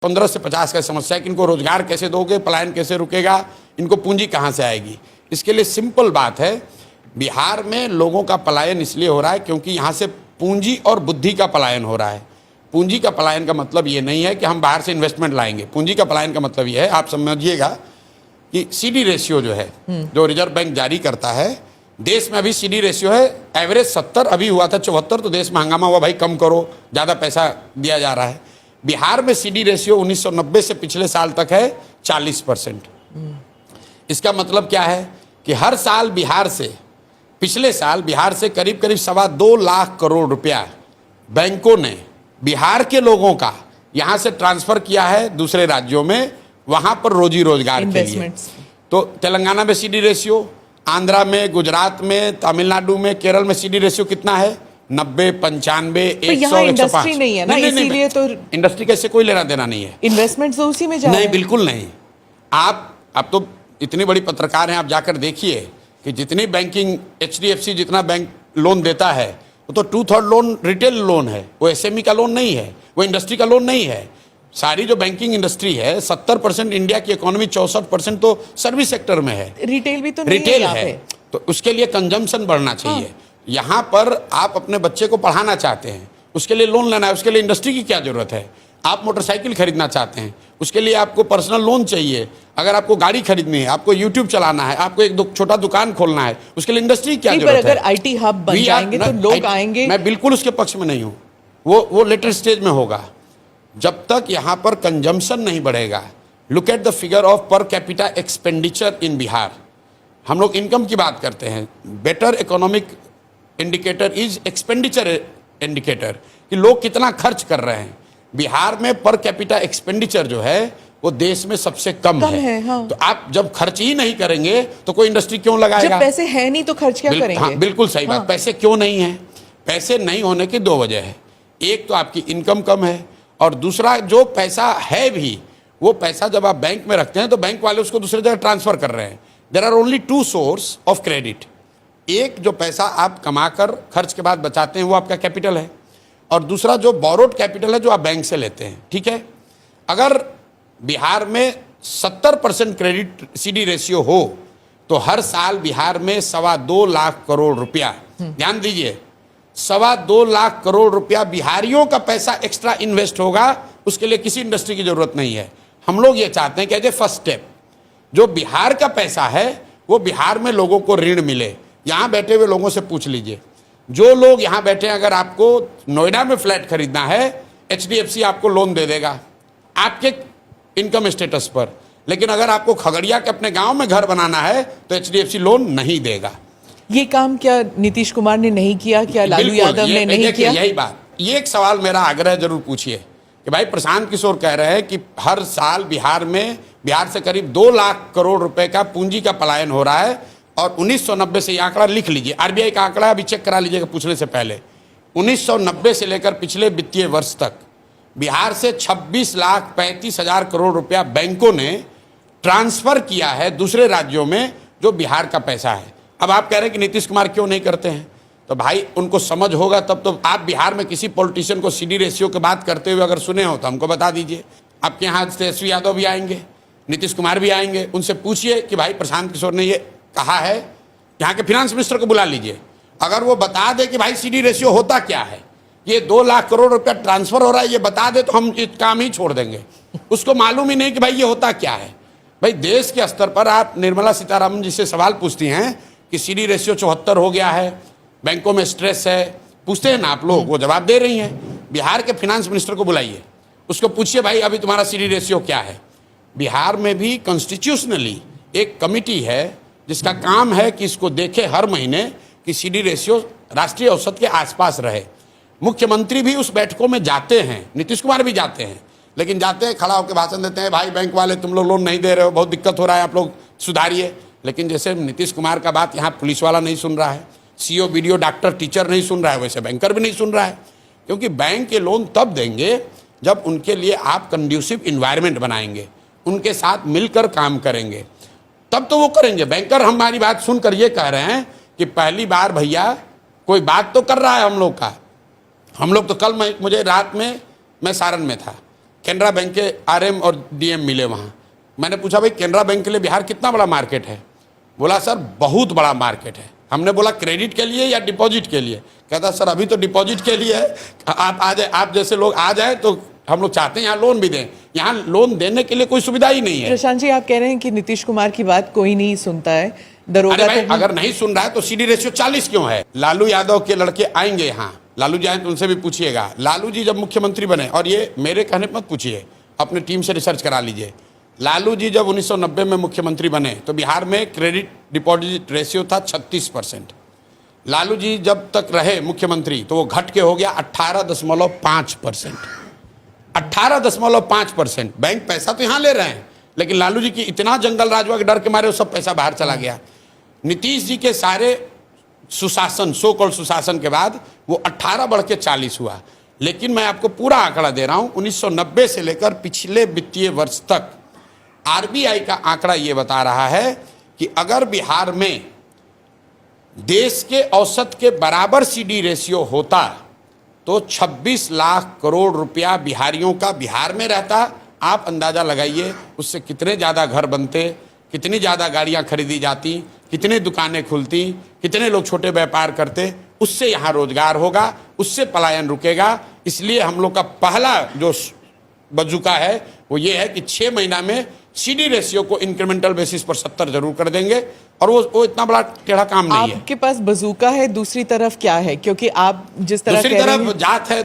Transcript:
15 से 50 का समस्या है कि इनको रोजगार कैसे दोगे, पलायन कैसे रुकेगा, इनको पूंजी कहाँ से आएगी। इसके लिए सिंपल बात है, बिहार में लोगों का पलायन इसलिए हो रहा है क्योंकि यहाँ से पूंजी और बुद्धि का पलायन हो रहा है। पूंजी का पलायन का मतलब ये नहीं है कि हम बाहर से इन्वेस्टमेंट लाएंगे। पूंजी का पलायन का मतलब ये है, आप समझिएगा कि सीडी रेशियो जो है जो रिजर्व बैंक जारी करता है, देश में अभी सीडी रेशियो है एवरेज 70, अभी हुआ था 74, तो देश में हंगामा हुआ भाई कम करो, ज़्यादा पैसा दिया जा रहा है। बिहार में सीडी रेशियो 1990 से पिछले साल तक है 40%। इसका मतलब क्या है कि हर साल बिहार से, पिछले साल बिहार से करीब करीब 2.25 लाख करोड़ रुपया बैंकों ने बिहार के लोगों का यहाँ से ट्रांसफर किया है दूसरे राज्यों में, वहाँ पर रोजी रोजगार के लिए। तो तेलंगाना में सीडी रेशियो, आंध्रा में, गुजरात में, तमिलनाडु में, केरल में सीडी रेशियो कितना है? 90, 95, 100, 105। इंडस्ट्री नहीं है ना, इसीलिए तो इंडस्ट्री का इससे कोई लेना देना नहीं है। इन्वेस्टमेंट तो उसी में जा रहा है। नहीं, बिल्कुल नहीं। आप तो इतनी बड़ी पत्रकार हैं, आप जाकर देखिए कि जितनी बैंकिंग, HDFC जितना बैंक लोन देता है वो तो 2/3 लोन रिटेल लोन है, वो SME का लोन नहीं है, वो इंडस्ट्री का लोन नहीं है। सारी जो बैंकिंग इंडस्ट्री है, 70% इंडिया की इकोनॉमी, 64% तो सर्विस सेक्टर में है। रिटेल भी तो नहीं रिटेल है, तो उसके लिए कंजम्पशन बढ़ना चाहिए। यहाँ पर आप अपने बच्चे को पढ़ाना चाहते हैं, उसके लिए लोन लेना है, उसके लिए इंडस्ट्री की क्या जरूरत है? आप मोटरसाइकिल खरीदना चाहते हैं, उसके लिए आपको पर्सनल लोन चाहिए। अगर आपको गाड़ी खरीदनी है, आपको यूट्यूब चलाना है, आपको एक छोटा दुकान खोलना है, उसके लिए इंडस्ट्री की क्या जरूरत है? अगर IT हब बन जाएंगे तो लोग आएंगे। मैं बिल्कुल उसके पक्ष में नहीं हूँ, वो लेटर स्टेज में होगा। जब तक यहाँ पर कंजम्पशन नहीं बढ़ेगा, look at the figure of per capita expenditure in Bihar. हम लोग इनकम की बात करते हैं, better economic indicator is expenditure indicator, कि लोग कितना खर्च कर रहे हैं। बिहार में पर कैपिटा एक्सपेंडिचर जो है वो देश में सबसे कम है। हाँ। तो आप जब खर्च ही नहीं करेंगे तो कोई इंडस्ट्री क्यों लगाएगा? जब पैसे है नहीं तो खर्च क्या करेंगे? हाँ, बिल्कुल सही बात। पैसे क्यों नहीं है? पैसे नहीं होने की 2 वजह है। एक तो आपकी इनकम कम है, और दूसरा जो पैसा है भी, वो पैसा जब आप बैंक में रखते हैं तो बैंक वाले उसको दूसरी जगह ट्रांसफर कर रहे हैं। There are only 2 source of credit. एक जो पैसा आप कमाकर खर्च के बाद बचाते हैं वो आपका कैपिटल है, और दूसरा जो बोरोड कैपिटल है जो आप बैंक से लेते हैं। ठीक है, अगर बिहार में 70% क्रेडिट सीडी रेशियो हो तो हर साल बिहार में 2.25 लाख करोड़ रुपया, ध्यान दीजिए, 2.25 लाख करोड़ रुपया बिहारियों का पैसा एक्स्ट्रा इन्वेस्ट होगा। उसके लिए किसी इंडस्ट्री की जरूरत नहीं है। हम लोग ये चाहते हैं कि एज ए फर्स्ट स्टेप जो बिहार का पैसा है वो बिहार में लोगों को ऋण मिले। यहाँ बैठे हुए लोगों से पूछ लीजिए, जो लोग यहाँ बैठे हैं, अगर आपको नोएडा में फ्लैट खरीदना है, HDFC आपको लोन दे देगा आपके इनकम स्टेटस पर, लेकिन अगर आपको खगड़िया के अपने गांव में घर बनाना है तो HDFC लोन नहीं देगा। ये काम क्या नीतीश कुमार ने नहीं किया? क्या लालू यादव ने नहीं किया? यही बात, ये एक सवाल मेरा आग्रह जरूर पूछिए कि भाई प्रशांत किशोर कह रहे हैं कि हर साल बिहार से करीब 2 लाख करोड़ रुपए का पूंजी का पलायन हो रहा है, और 1990 से ये आंकड़ा लिख लीजिए, RBI का आंकड़ा अभी चेक करा लीजिएगा पूछने से पहले। 1990 से लेकर पिछले वित्तीय वर्ष तक बिहार से 26,35,000 करोड़ रुपया बैंकों ने ट्रांसफर किया है दूसरे राज्यों में, जो बिहार का पैसा है। अब आप कह रहे हैं कि नीतीश कुमार क्यों नहीं करते हैं, तो भाई उनको समझ होगा तब तो। आप बिहार में किसी पॉलिटिशियन को सीडी रेशियो की बात करते हुए अगर सुने हो तो हमको बता दीजिए। आपके यहाँ तेजस्वी यादव भी आएंगे, नीतीश कुमार भी आएंगे, उनसे पूछिए कि भाई प्रशांत किशोर ने ये कहा है। यहाँ के फिनांस मिनिस्टर को बुला लीजिए, अगर वो बता दे कि भाई सीडी रेशियो होता क्या है, ये 2 लाख करोड़ रुपया ट्रांसफर हो रहा है, ये बता दे तो हम ये काम ही छोड़ देंगे। उसको मालूम ही नहीं कि भाई ये होता क्या है। भाई देश के स्तर पर आप निर्मला सीतारामन जी से सवाल पूछती हैं कि सीडी रेशियो 74 हो गया है, बैंकों में स्ट्रेस है, पूछते हैं ना आप लोग, वो जवाब दे रही हैं। बिहार के फिनांस मिनिस्टर को बुलाइए, उसको पूछिए भाई अभी तुम्हारा सीडी रेशियो क्या है। बिहार में भी कॉन्स्टिट्यूशनली एक कमिटी है जिसका काम है कि इसको देखे हर महीने कि सीडी रेशियो राष्ट्रीय औसत के आसपास रहे। मुख्यमंत्री भी उस बैठकों में जाते हैं, नीतीश कुमार भी जाते हैं, लेकिन जाते हैं खड़ा होकर भाषण देते हैं, भाई बैंक वाले तुम लोग लोन नहीं दे रहे हो, बहुत दिक्कत हो रहा है, आप लोग सुधारिए। लेकिन जैसे नीतीश कुमार का बात यहाँ पुलिस वाला नहीं सुन रहा है, CO, BDO, डॉक्टर, टीचर नहीं सुन रहा है, वैसे बैंकर भी नहीं सुन रहा है। क्योंकि बैंक के लोन तब देंगे जब उनके लिए आप कंड्यूसिव इन्वायरमेंट बनाएंगे, उनके साथ मिलकर काम करेंगे, तब तो वो करेंगे। बैंकर हमारी बात सुनकर ये कह रहे हैं कि पहली बार भैया कोई बात तो कर रहा है हम लोग का। हम लोग तो कल मुझे रात में मैं सारण में था, कैनरा बैंक के आरएम और डीएम मिले वहाँ। मैंने पूछा भाई कैनरा बैंक के लिए बिहार कितना बड़ा मार्केट है? बोला सर बहुत बड़ा मार्केट है। हमने बोला क्रेडिट के लिए या डिपॉजिट के लिए? कहता सर अभी तो डिपॉजिट के लिए है, आप आ जाए, आप जैसे लोग आ जाए तो हम लोग चाहते हैं यहाँ लोन भी दें। यहाँ लोन देने के लिए कोई सुविधा ही नहीं है। प्रशांत जी, आप कह रहे हैं कि नीतीश कुमार की बात कोई नहीं सुनता है। अरे दरोगा भाई तो अगर नहीं सुन रहा है तो सीडी रेशियो 40 क्यों है? लालू यादव के लड़के आएंगे यहाँ, लालू जी आए तो उनसे भी पूछिएगा। लालू जी जब मुख्यमंत्री बने, और ये मेरे कहने पर मत पूछिए, अपने टीम से रिसर्च करा लीजिए। लालू जी जब 1990 में मुख्यमंत्री बने तो बिहार में क्रेडिट डिपॉजिट रेशियो था 36%। लालू जी जब तक रहे मुख्यमंत्री तो वो घट के हो गया 18.5%। 18.5%। बैंक पैसा तो यहाँ ले रहे हैं, लेकिन लालू जी की इतना जंगल राज हुआ कि डर के मारे वो सब पैसा बाहर चला गया। नीतीश जी के सारे सुशासन, सो कॉल्ड सुशासन के बाद वो 18 बढ़ के 40 हुआ। लेकिन मैं आपको पूरा आंकड़ा दे रहा हूं, 1990 से लेकर पिछले वित्तीय वर्ष तक आरबीआई का आंकड़ा ये बता रहा है कि अगर बिहार में देश के औसत के बराबर सीडी रेशियो होता तो 26 लाख करोड़ रुपया बिहारियों का बिहार में रहता। आप अंदाजा लगाइए उससे कितने ज़्यादा घर बनते, कितनी ज़्यादा गाड़ियां खरीदी जाती, कितने दुकानें खुलती, कितने लोग छोटे व्यापार करते। उससे यहाँ रोजगार होगा, उससे पलायन रुकेगा। इसलिए हम लोग का पहला जो बजुका है वो ये है कि 6 महीना में सीडी रेशियो को इंक्रीमेंटल बेसिस पर 70 जरूर कर देंगे। और वो इतना बड़ा टेढ़ा काम नहीं है। आपके पास बजूका है, दूसरी तरफ क्या है? क्योंकि आप जिस तरह दूसरी तरफ जात है।